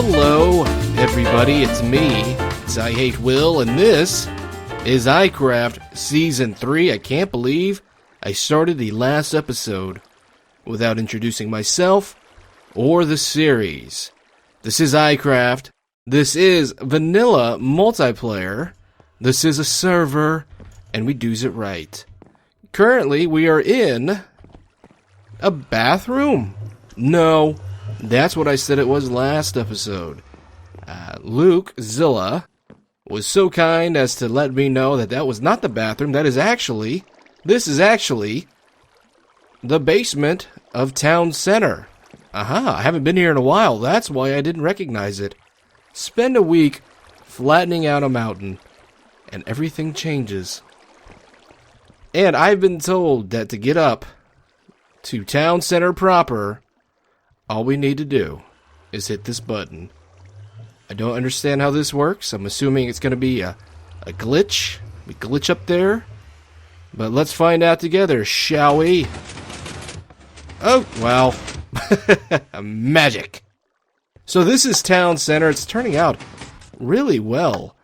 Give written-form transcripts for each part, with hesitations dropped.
Hello, everybody, it's me, it's IHateWill, and this is iCraft Season 3. I can't believe I started the last episode without introducing myself or the series. This is iCraft, this is vanilla multiplayer, this is a server, and we do's it right. Currently, we are in a bathroom. No, that's what I said it was last episode. Luke Zilla was so kind as to let me know that that was not the bathroom. This is actually the basement of Town Center. I haven't been here in a while. That's why I didn't recognize it. Spend a week flattening out a mountain, and everything changes. And I've been told that to get up to Town Center proper, all we need to do is hit this button. I don't understand how this works. I'm assuming it's going to be a glitch. We glitch up there. But let's find out together, shall we? Oh, well. Magic. So this is Town Center. It's turning out really well.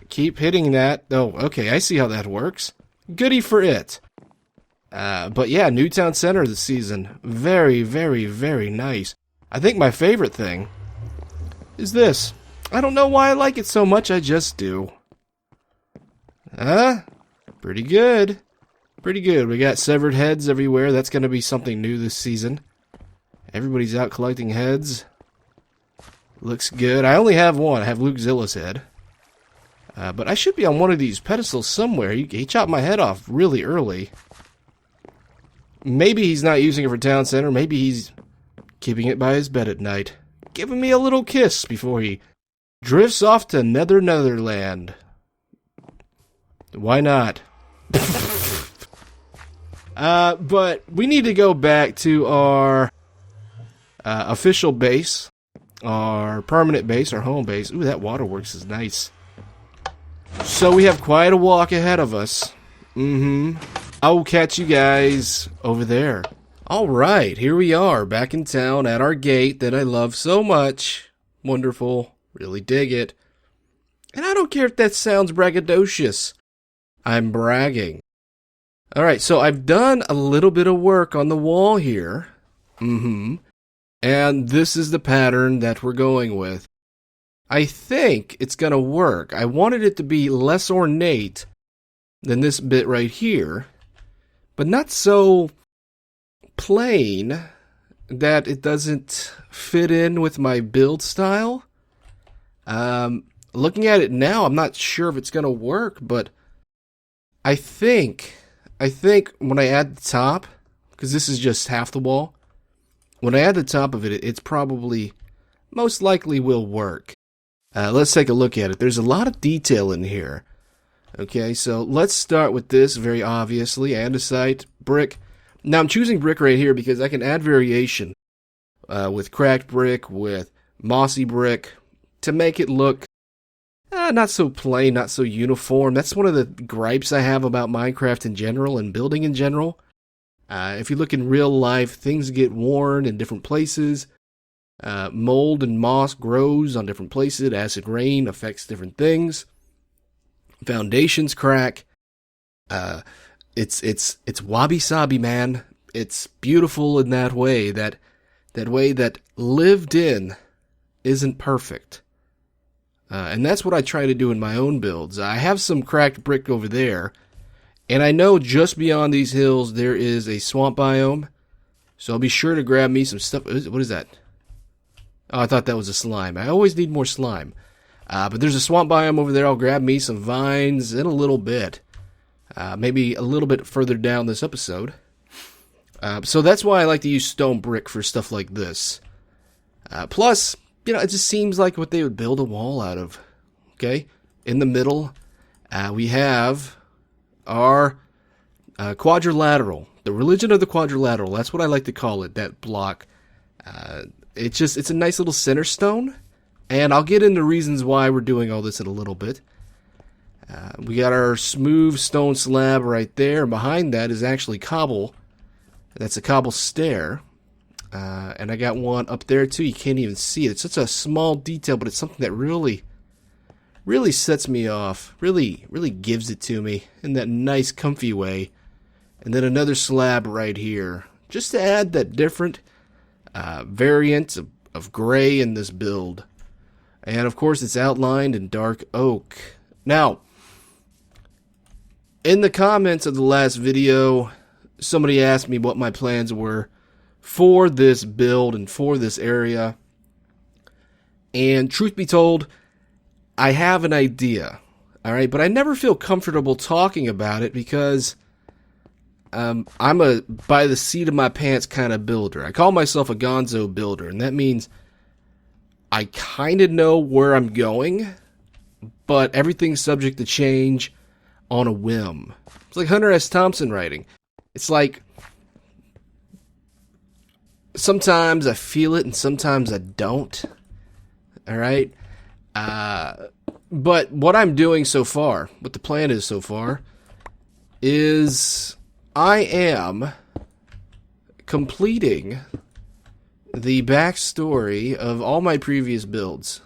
Keep hitting that. Oh, okay, I see how that works. Goody for it. But yeah, new Town Center this season. Very, very, very nice. I think my favorite thing is this. I don't know why I like it so much, I just do. Pretty good. Pretty good. We got severed heads everywhere. That's going to be something new this season. Everybody's out collecting heads. Looks good. I only have one. I have Luke Zilla's head. But I should be on one of these pedestals somewhere. He chopped my head off really early. Maybe he's not using it for Town Center. Maybe he's keeping it by his bed at night. Giving me a little kiss before he drifts off to Netherland. Why not? But we need to go back to our official base. Our permanent base, our home base. Ooh, that waterworks is nice. So we have quite a walk ahead of us. I will catch you guys over there. Alright, here we are, back in town at our gate that I love so much. Wonderful. Really dig it. And I don't care if that sounds braggadocious. I'm bragging. Alright, so I've done a little bit of work on the wall here. And this is the pattern that we're going with. I think it's going to work. I wanted it to be less ornate than this bit right here, but not so plain that it doesn't fit in with my build style. Looking at it now, I'm not sure if it's going to work, but I think when I add the top, because this is just half the wall, when I add the top of it, it's probably, most likely will work. Let's take a look at it. There's a lot of detail in here. Okay, so let's start with this, very obviously, Andesite Brick. Now, I'm choosing brick right here because I can add variation with cracked brick, with mossy brick, to make it look not so plain, not so uniform. That's one of the gripes I have about Minecraft in general and building in general. If you look in real life, things get worn in different places. Mold and moss grows on different places. Acid rain affects different things. Foundations crack. It's wabi-sabi, man. It's beautiful in that way. That way that lived in isn't perfect. And that's what I try to do in my own builds. I have some cracked brick over there. And I know just beyond these hills there is a swamp biome. So I'll be sure to grab me some stuff. What is that? Oh, I thought that was a slime. I always need more slime. But there's a swamp biome over there. I'll grab me some vines in a little bit. Maybe a little bit further down this episode. So that's why I like to use stone brick for stuff like this. Plus, it just seems like what they would build a wall out of. Okay? In the middle, we have our quadrilateral. The religion of the quadrilateral. That's what I like to call it, that block. It's a nice little center stone. And I'll get into reasons why we're doing all this in a little bit. We got our smooth stone slab right there. Behind that is actually cobble. That's a cobble stair. And I got one up there too. You can't even see it. It's such a small detail, but it's something that really sets me off. Really gives it to me in that nice, comfy way. And then another slab right here, just to add that different variant of gray in this build. And of course, it's outlined in dark oak. Now, in the comments of the last video, somebody asked me what my plans were for this build and for this area. And truth be told, I have an idea, alright? But I never feel comfortable talking about it because I'm a by the seat of my pants kind of builder. I call myself a gonzo builder, and that means I kind of know where I'm going, but everything's subject to change on a whim. It's like Hunter S. Thompson writing. It's like sometimes I feel it and sometimes I don't. Alright? But what I'm doing so far, what the plan is so far, is I am completing the backstory of all my previous builds.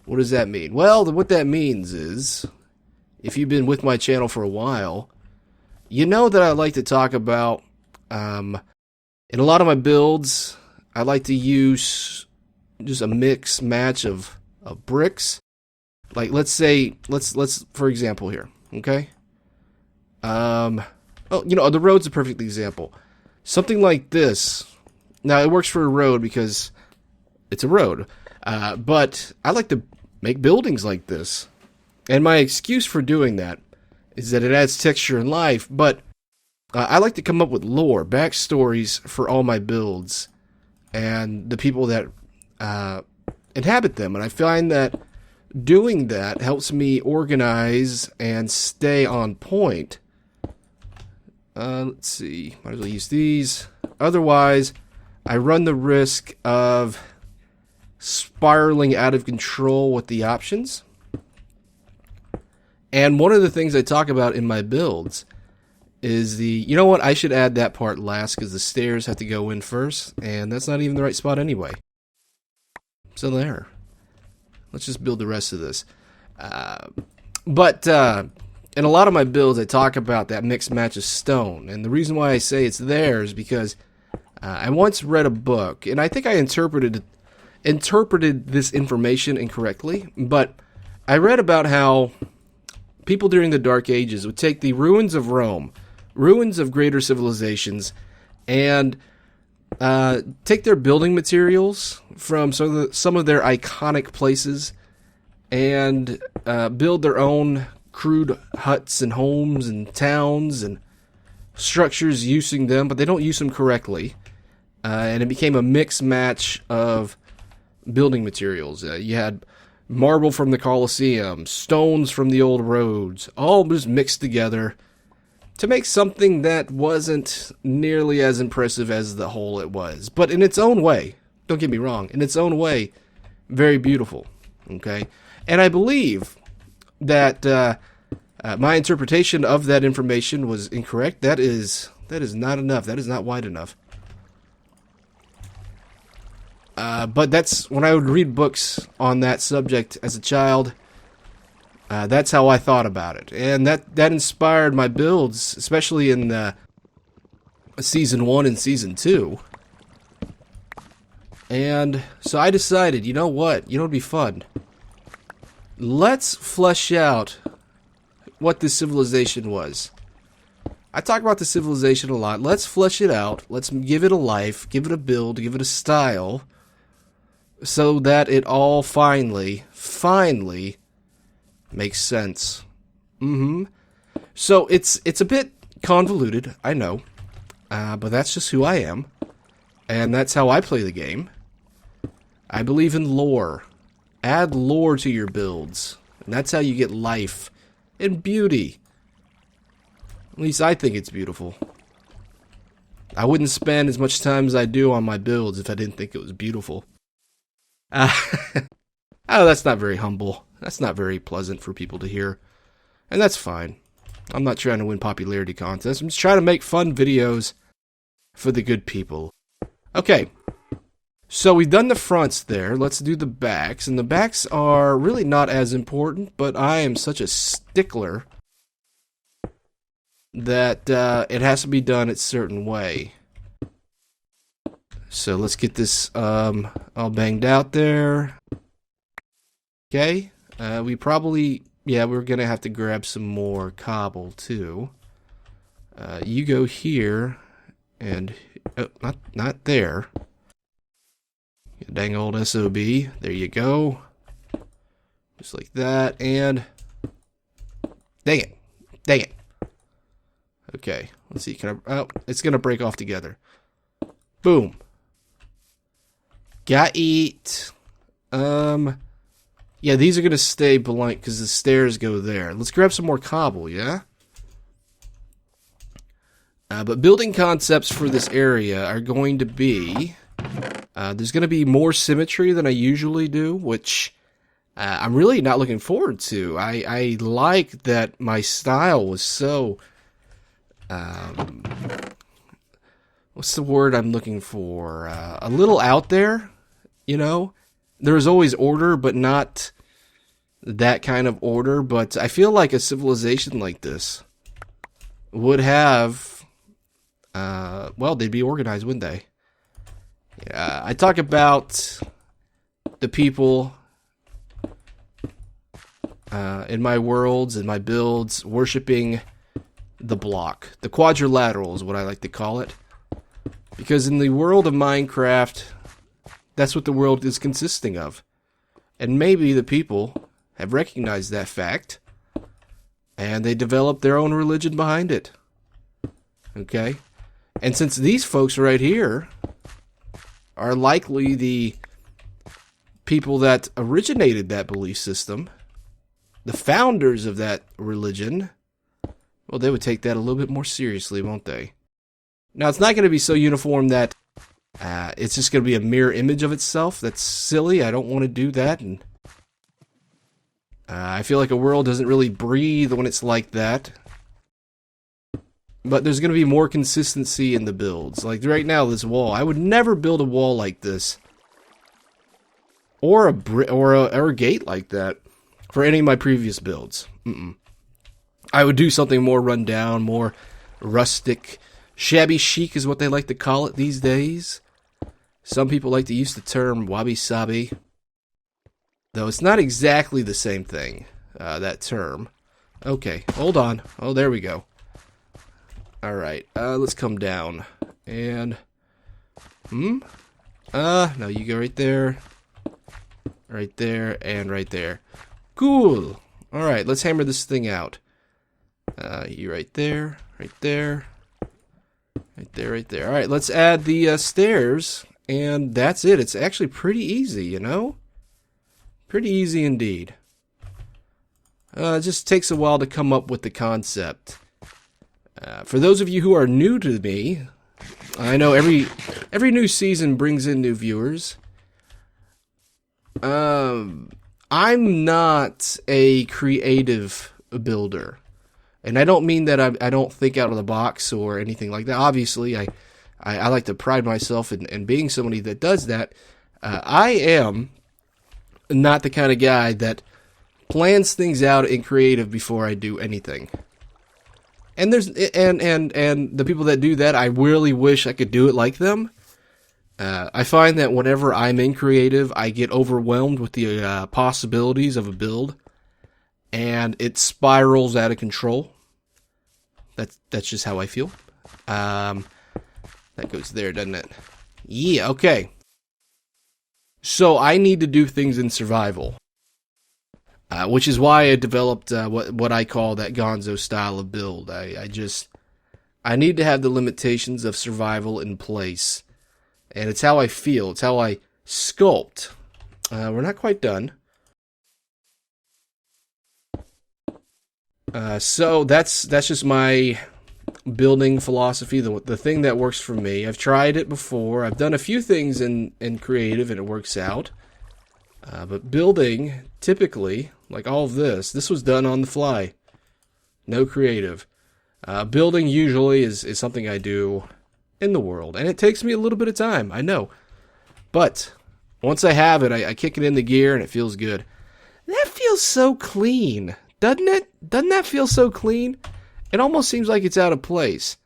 What does that mean? Well, what that means is, if you've been with my channel for a while, you know that I like to talk about, in a lot of my builds, I like to use just a mix match of bricks. Like, let's for example here, okay? Oh, the road's a perfect example. Something like this. Now, it works for a road because it's a road. But I like to make buildings like this. And my excuse for doing that is that it adds texture and life. But I like to come up with lore, backstories for all my builds. And the people that inhabit them. And I find that doing that helps me organize and stay on point. Let's see. Might as well use these. Otherwise, I run the risk of spiraling out of control with the options. And one of the things I talk about in my builds is you know what, I should add that part last because the stairs have to go in first, and that's not even the right spot anyway. So there. Let's just build the rest of this. But in a lot of my builds, I talk about that mixed match of stone. And the reason why I say it's there is because I once read a book, and I think I interpreted this information incorrectly, but I read about how people during the Dark Ages would take the ruins of Rome, ruins of greater civilizations, and take their building materials from some of their iconic places and build their own crude huts and homes and towns and structures using them, but they don't use them correctly. And it became a mixed match of building materials. You had marble from the Colosseum, stones from the old roads, all just mixed together to make something that wasn't nearly as impressive as the whole it was. But in its own way, don't get me wrong, in its own way, very beautiful. Okay? And I believe that my interpretation of that information was incorrect. That is not enough. That is not wide enough. But that's when I would read books on that subject as a child. That's how I thought about it, and that inspired my builds, especially in Season 1 and Season 2. And so I decided, you know what? You know, it'd be fun. Let's flesh out what this civilization was. I talk about the civilization a lot. Let's flesh it out. Let's give it a life, give it a build, give it a style, so that it all finally makes sense. So it's a bit convoluted, I know, but that's just who I am, and that's how I play the game. I believe in lore. Add lore to your builds, and that's how you get life and beauty. At least I think it's beautiful. I wouldn't spend as much time as I do on my builds if I didn't think it was beautiful. Oh, that's not very humble. That's not very pleasant for people to hear. And that's fine. I'm not trying to win popularity contests. I'm just trying to make fun videos for the good people. Okay. So we've done the fronts there. Let's do the backs. And the backs are really not as important, but I am such a stickler that it has to be done a certain way. So let's get this all banged out there. Okay. We probably, we're going to have to grab some more cobble too. You go here and, oh, not there. You dang old SOB. There you go. Just like that, and dang it. Okay, let's see, oh, it's gonna break off together. Boom. Got it. Yeah, these are gonna stay blank because the stairs go there. Let's grab some more cobble, yeah? But building concepts for this area are going to be... there's going to be more symmetry than I usually do, which I'm really not looking forward to. I like that my style was so... what's the word I'm looking for? A little out there, you know? There's always order, but not that kind of order. But I feel like a civilization like this would have... well, they'd be organized, wouldn't they? Yeah, I talk about the people in my worlds and my builds worshiping the block. The quadrilateral is what I like to call it. Because in the world of Minecraft, that's what the world is consisting of. And maybe the people have recognized that fact, and they developed their own religion behind it. Okay? And since these folks right here are likely the people that originated that belief system, the founders of that religion, well, they would take that a little bit more seriously, won't they? Now, it's not going to be so uniform that it's just going to be a mirror image of itself. That's silly. I don't want to do that. And I feel like a world doesn't really breathe when it's like that. But there's going to be more consistency in the builds. Like right now, this wall. I would never build a wall like this. Or a gate like that for any of my previous builds. I would do something more run down, more rustic. Shabby chic is what they like to call it these days. Some people like to use the term wabi-sabi. Though it's not exactly the same thing, that term. Okay, hold on. Oh, there we go. Alright, let's come down. And... no, you go right there. Right there, and right there. Cool! Alright, let's hammer this thing out. You right there, right there. Right there, right there. Alright, let's add the stairs, and that's it. It's actually pretty easy, you know? Pretty easy indeed. It just takes a while to come up with the concept. For those of you who are new to me, I know every new season brings in new viewers. I'm not a creative builder. And I don't mean that I don't think out of the box or anything like that. Obviously, I like to pride myself in being somebody that does that. I am not the kind of guy that plans things out in creative before I do anything. And there's and the people that do that, I really wish I could do it like them. I find that whenever I'm in creative, I get overwhelmed with the possibilities of a build, and it spirals out of control. That's just how I feel. That goes there, doesn't it? Yeah, okay. So I need to do things in survival. Which is why I developed what I call that Gonzo style of build. I need to have the limitations of survival in place. And it's how I feel. It's how I sculpt. We're not quite done. So that's just my building philosophy, the thing that works for me. I've tried it before. I've done a few things in creative and it works out. But building, typically, like all of this was done on the fly. No creative. Building usually is something I do in the world. And it takes me a little bit of time, I know. But once I have it, I kick it into gear and it feels good. That feels so clean, doesn't it? Doesn't that feel so clean? It almost seems like it's out of place.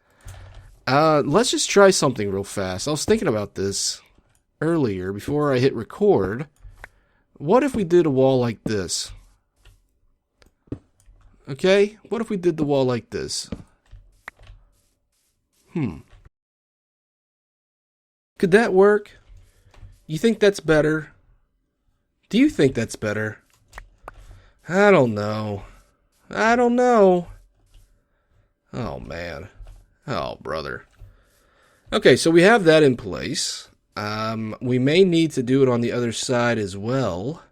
Let's just try something real fast. I was thinking about this earlier before I hit record. What if we did a wall like this? Okay, what if we did the wall like this? Could that work? You think that's better? Do you think that's better? I don't know. I don't know. Oh, man. Oh, brother. Okay, so we have that in place. We may need to do it on the other side as well.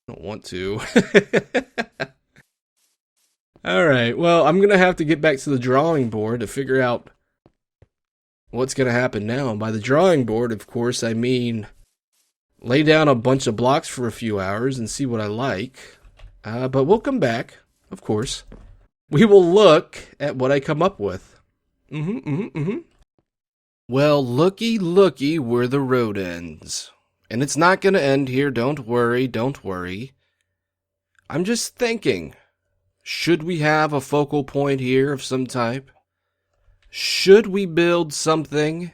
I don't want to. Alright, well, I'm going to have to get back to the drawing board to figure out what's going to happen now. And by the drawing board, of course, I mean lay down a bunch of blocks for a few hours and see what I like. But we'll come back, of course. We will look at what I come up with. Well, looky where the road ends. And it's not going to end here, don't worry, don't worry. I'm just thinking, should we have a focal point here of some type? Should we build something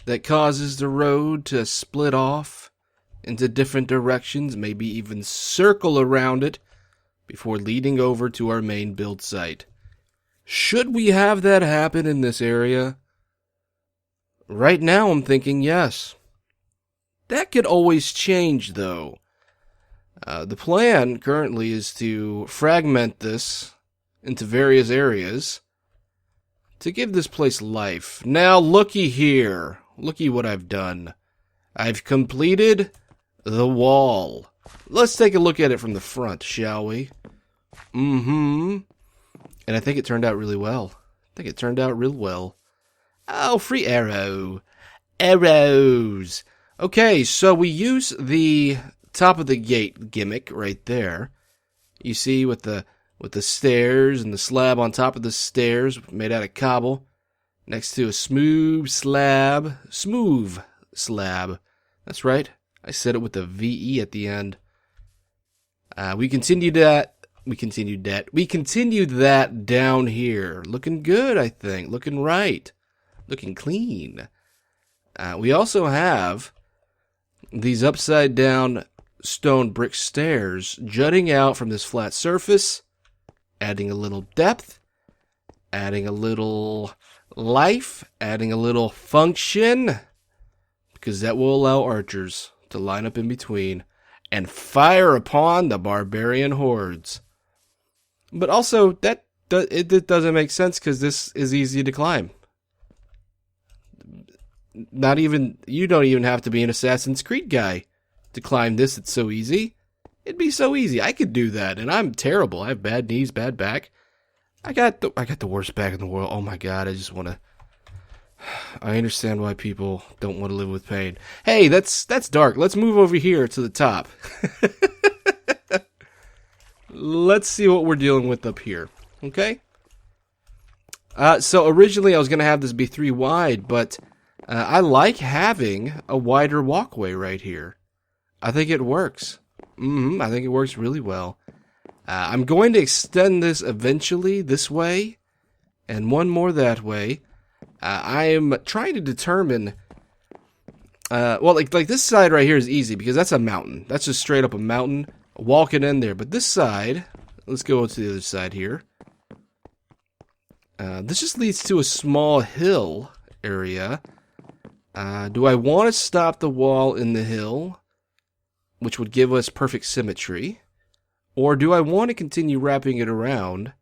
that causes the road to split off into different directions, maybe even circle around it before leading over to our main build site? Should we have that happen in this area? Right now I'm thinking yes. That could always change though. The plan currently is to fragment this into various areas to give this place life. Now looky here. Looky what I've done. I've completed the wall. Let's take a look at it from the front, shall we? And I think it turned out really well. Oh, free arrow. Arrows. Okay, so we use the top of the gate gimmick right there. You see with the stairs and the slab on top of the stairs made out of cobble next to a smooth slab. That's right. I said it with a VE at the end. We continued that down here. Looking good, I think. Looking right. Looking clean. We also have these upside down stone brick stairs jutting out from this flat surface, adding a little depth, adding a little life, adding a little function, because that will allow archers to line up in between and fire upon the barbarian hordes. But also, it doesn't make sense because this is easy to climb. You don't even have to be an Assassin's Creed guy to climb this. It's so easy. It'd be so easy. I could do that, and I'm terrible. I have bad knees, bad back. I got the worst back in the world. Oh my god, I understand why people don't want to live with pain. Hey, that's dark. Let's move over here to the top. Let's see what we're dealing with up here. Okay? So originally I was going to have this be 3 wide, but I like having a wider walkway right here. I think it works. I think it works really well. I'm going to extend this eventually this way, and one more that way. I am trying to determine... well, like this side right here is easy, because that's a mountain. That's just straight up a mountain. Walking in there. But this side... Let's go to the other side here. This just leads to a small hill area. Do I want to stop the wall in the hill, which would give us perfect symmetry? Or do I want to continue wrapping it around?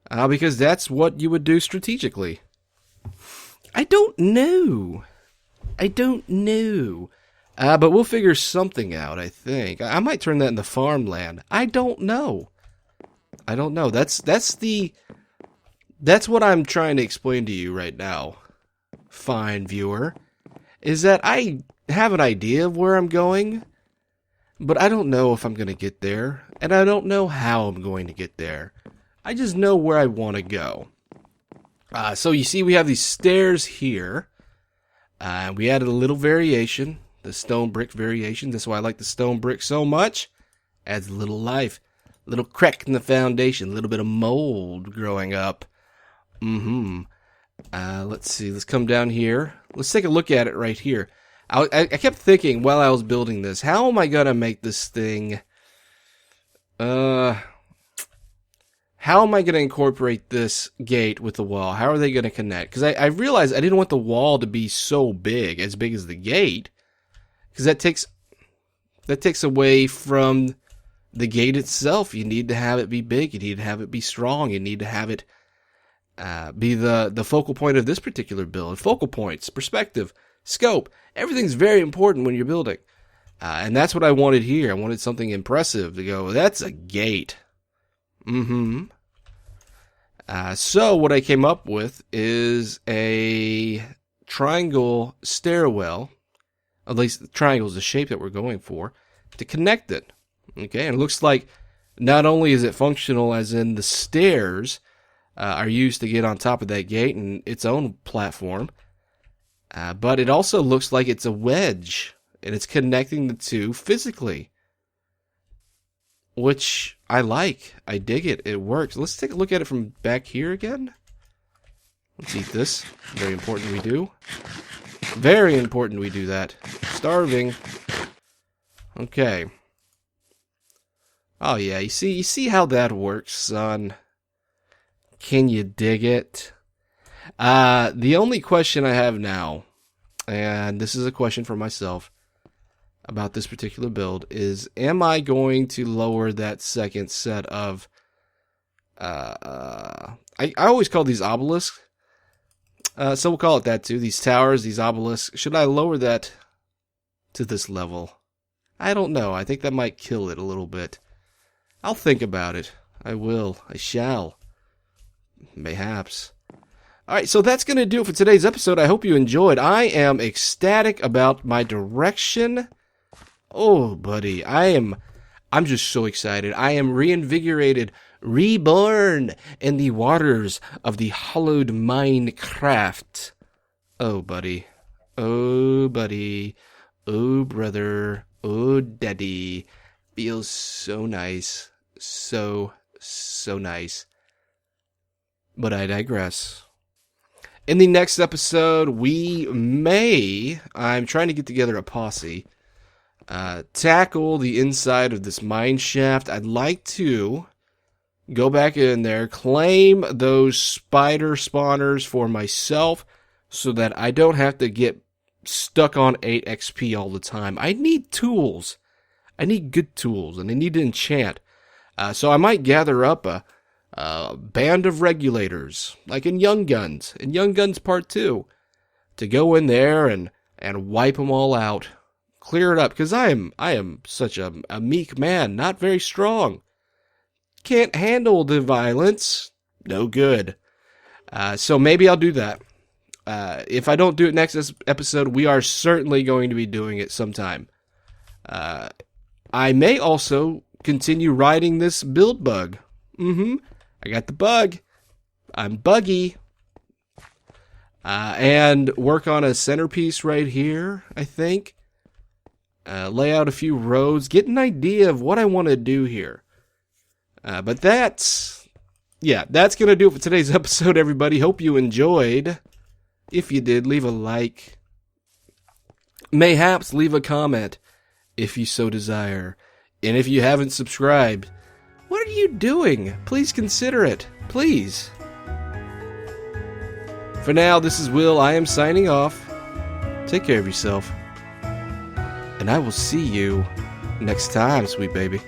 Because that's what you would do strategically. I don't know. But we'll figure something out, I think. I might turn that into farmland. I don't know. That's what I'm trying to explain to you right now, fine viewer, is that I have an idea of where I'm going, but I don't know if I'm going to get there, and I don't know how I'm going to get there. I just know where I want to go. So you see we have these stairs here. We added a little variation, the stone brick variation. That's why I like the stone brick so much. Adds a little life, a little crack in the foundation, a little bit of mold growing up. Let's see. Let's come down here. Let's take a look at it right here. I kept thinking while I was building this, how am I gonna make this thing? How am I gonna incorporate this gate with the wall? How are they gonna connect? Because I realized I didn't want the wall to be so big, as big as the gate, because that takes away from the gate itself. You need to have it be big. You need to have it be strong. You need to have it be the focal point of this particular build. Focal points, perspective, scope, everything's very important when you're building. And that's what I wanted here. I wanted something impressive to go, that's a gate. So what I came up with is a triangle stairwell. At least the triangle is the shape that we're going for, to connect it. Okay, and it looks like not only is it functional as in the stairs are used to get on top of that gate and its own platform, but it also looks like it's a wedge, and it's connecting the two physically, which I like. I dig it. It works. Let's take a look at it from back here again. Let's eat this. Very important we do. Very important we do that. Starving. Okay. Oh yeah, you see how that works, son. Can you dig it? The only question I have now, and this is a question for myself about this particular build, is am I going to lower that second set of I always call these obelisks. So we'll call it that too. These towers, these obelisks. Should I lower that to this level? I don't know. I think that might kill it a little bit. I'll think about it. I will. I shall. Mayhaps. Alright, so that's going to do it for today's episode. I hope you enjoyed. I am ecstatic about my direction. Oh, buddy. I'm just so excited. I am reinvigorated, reborn in the waters of the hollowed Minecraft. Oh, buddy. Oh, buddy. Oh, brother. Oh, daddy. Feels so nice. So nice. But I digress. In the next episode, I'm trying to get together a posse, tackle the inside of this mine shaft. I'd like to go back in there, claim those spider spawners for myself so that I don't have to get stuck on 8 XP all the time. I need tools. I need good tools, and I need to enchant. So I might gather up a band of regulators, like in Young Guns Part 2, to go in there and wipe them all out, clear it up, because I am such a meek man, not very strong. Can't handle the violence. No good. So maybe I'll do that. If I don't do it next episode, we are certainly going to be doing it sometime. I may also continue riding this build bug. I got the bug. I'm buggy. And work on a centerpiece right here, I think. Lay out a few roads. Get an idea of what I want to do here. But that's going to do it for today's episode, everybody. Hope you enjoyed. If you did, leave a like. Mayhaps leave a comment, if you so desire. And if you haven't subscribed, what are you doing? Please consider it. Please. For now, this is Will. I am signing off. Take care of yourself. And I will see you next time, sweet baby.